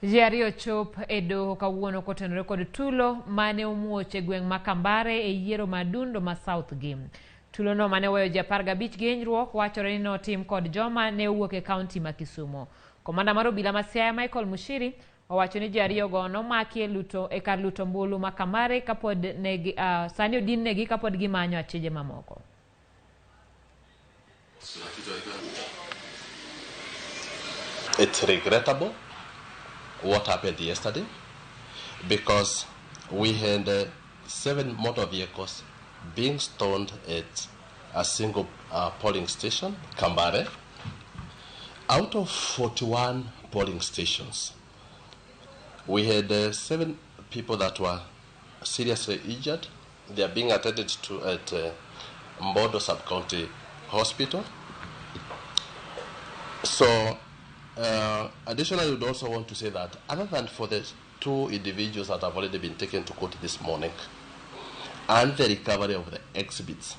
Ariyo ochop e doho kawuono kotenore kod tulo mane omuoch e gweng' ma Kambare e yiero ma adundo ma Southgi. Tulo no mane oweyo ji 15 gi hinyruok wachore ni notim kod joma ne owuok e kaunti ma Kisumu. Komanda mar obila ma Siaya Michael Mushiri owacho ni ji ariyogo nomaki e kar luto ombulu ma Kambare sani odin negi kapod gimanyo achije mamoko. It's regrettable what happened yesterday because we had 7 motor vehicles being stoned at a single polling station, Kambare. Out of 41 polling stations, we had 7 people that were seriously injured. They are being attended to at Mbodo Sub-County Hospital. So, additionally, we would also want to say that other than for the 2 individuals that have already been taken to court this morning and the recovery of the exhibits,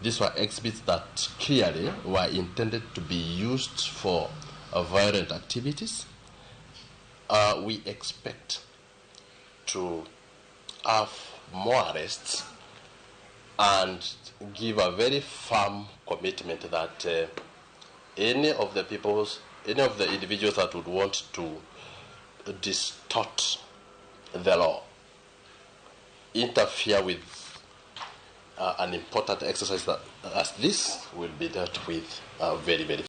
these were exhibits that clearly were intended to be used for violent activities. We expect to have more arrests and give a very firm commitment that any of the individuals that would want to distort the law, interfere with an important exercise that as this will be dealt with very, very